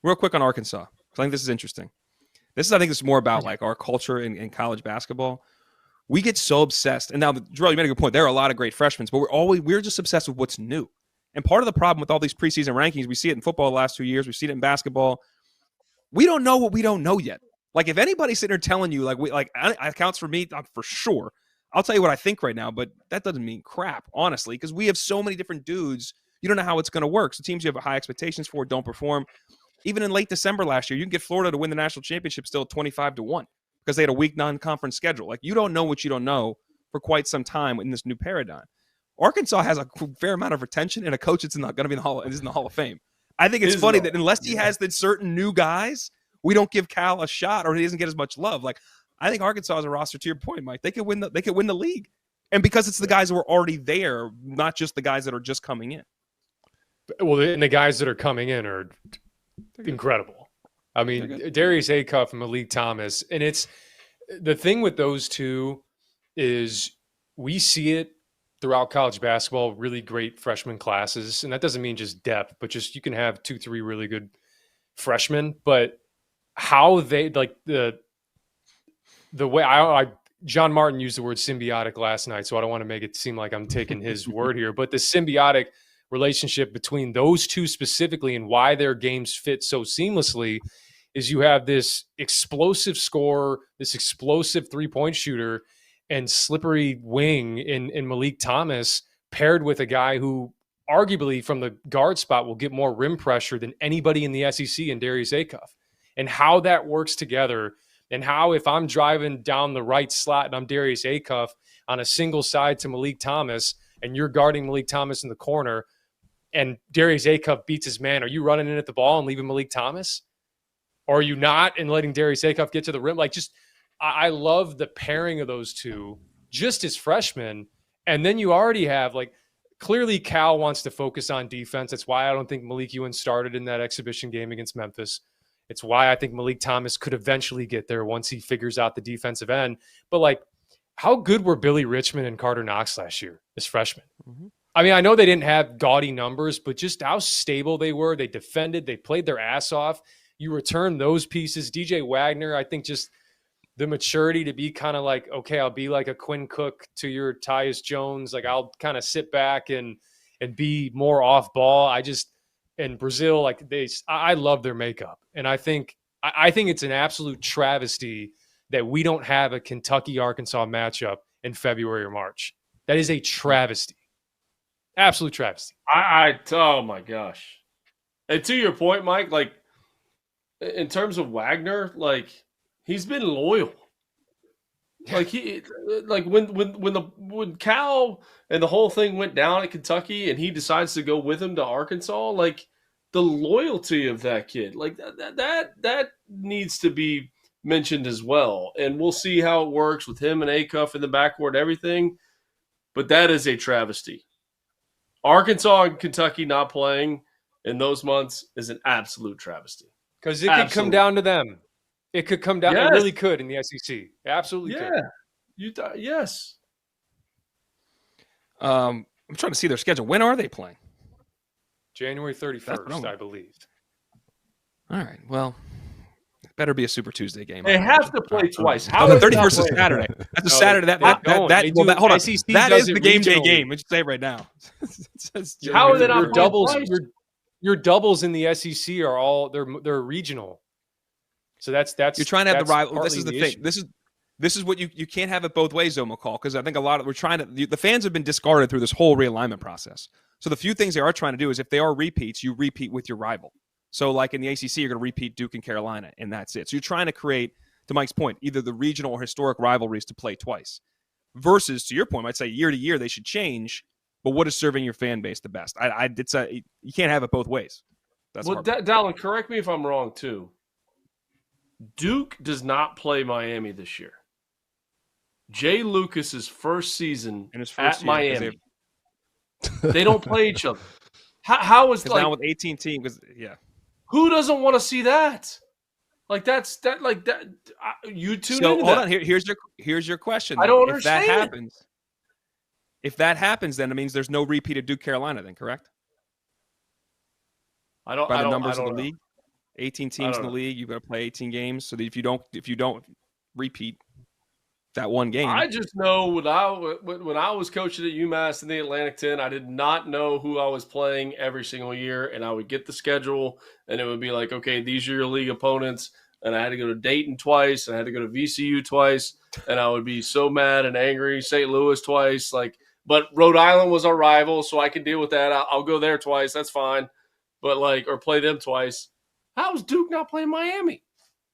Real quick on Arkansas, I think this is interesting. I think this is more about like our culture in college basketball. We get so obsessed, and now Jarrell, you made a good point. There are a lot of great freshmen, but we're just obsessed with what's new. And part of the problem with all these preseason rankings, we see it in football the last 2 years, we've seen it in basketball. We don't know what we don't know yet. Like if anybody's sitting there telling you, it counts for me for sure. I'll tell you what I think right now, but that doesn't mean crap, honestly, because we have so many different dudes. You don't know how it's going to work. So teams you have high expectations for don't perform. Even in late December last year, you can get Florida to win the national championship still 25-1 because they had a weak non-conference schedule. Like you don't know what you don't know for quite some time in this new paradigm. Arkansas has a fair amount of retention and a coach that's not going to be in the Hall of Fame. I think it's funny that unless he has the certain new guys, we don't give Cal a shot or he doesn't get as much love. Like I think Arkansas is a roster, to your point, Mike. They could win the league. And because it's the guys who are already there, not just the guys that are just coming in. Well, and the guys that are coming in are incredible. I mean, Darius Acuff and Malik Thomas. And it's the thing with those two is we see it throughout college basketball, really great freshman classes. And that doesn't mean just depth, but just you can have 2-3 really good freshmen. But how they like the way I John Martin used the word symbiotic last night, so I don't want to make it seem like I'm taking his word here, but the symbiotic relationship between those two specifically and why their games fit so seamlessly is you have this explosive scorer, this explosive three-point shooter, and slippery wing in Malik Thomas paired with a guy who arguably from the guard spot will get more rim pressure than anybody in the SEC in Darius Acuff. And how that works together and how if I'm driving down the right slot and I'm Darius Acuff on a single side to Malik Thomas and you're guarding Malik Thomas in the corner and Darius Acuff beats his man, are you running in at the ball and leaving Malik Thomas? Or are you not and letting Darius Acuff get to the rim? Like just I love the pairing of those two just as freshmen. And then you already have like clearly Cal wants to focus on defense. That's why I don't think Malik Ewan started in that exhibition game against Memphis. It's why I think Malik Thomas could eventually get there once he figures out the defensive end. But like, how good were Billy Richmond and Carter Knox last year as freshmen? Mm-hmm. I mean, I know they didn't have gaudy numbers, but just how stable they were. They defended, they played their ass off. You return those pieces. DJ Wagner, I think just the maturity to be kind of like, okay, I'll be like a Quinn Cook to your Tyus Jones. Like I'll kind of sit back and be more off ball. In Brazil, like I love their makeup. And I think it's an absolute travesty that we don't have a Kentucky-Arkansas matchup in February or March. That is a travesty. Absolute travesty. Oh my gosh. And to your point, Mike, like in terms of Wagner, like he's been loyal. Like when Cal and the whole thing went down at Kentucky and he decides to go with him to Arkansas, like the loyalty of that kid, like that needs to be mentioned as well. And we'll see how it works with him and Acuff in the backcourt and everything. But that is a travesty. Arkansas and Kentucky not playing in those months is an absolute travesty. Because it could come down to them. It could come down. Yes. It really could in the SEC. Absolutely could. Yes. I'm trying to see their schedule. When are they playing? January 31st, I believe. All right. Well, it better be a Super Tuesday game. They have to play twice. How the 31st is Saturday. That's a Saturday. Hold on. That is the game day game. Let's say it right now. How are they not doubles? Your doubles in the SEC are all they're regional. So that's you're trying to have the rival. This is the thing. This is what you can't have it both ways, though, McCall. Because I think the fans have been discarded through this whole realignment process. So the few things they are trying to do is if they are repeats, you repeat with your rival. So like in the ACC, you're going to repeat Duke and Carolina, and that's it. So you're trying to create, to Mike's point, either the regional or historic rivalries to play twice. Versus, to your point, I'd say year to year they should change. But what is serving your fan base the best? You can't have it both ways. That's Dallin, correct me if I'm wrong too. Duke does not play Miami this year. Jay Lucas's first season at Miami. They don't play each other. How is now with 18 teams? Yeah. Who doesn't want to see that? Like that. You tune into hold on. Here's your question. I don't understand. If that happens, then it means there's no repeat of Duke Carolina. Then correct? I don't. By the I don't, numbers I don't of the know. league. 18 teams in the know. league. You've got to play 18 games. So that if you don't repeat that one game, I just know when I was coaching at UMass in the Atlantic 10, I did not know who I was playing every single year, and I would get the schedule, and it would be like, okay, these are your league opponents, and I had to go to Dayton twice, and I had to go to VCU twice, and I would be so mad and angry. St. Louis twice, but Rhode Island was our rival, so I can deal with that. I'll go there twice, that's fine, but or play them twice. How is Duke not playing Miami?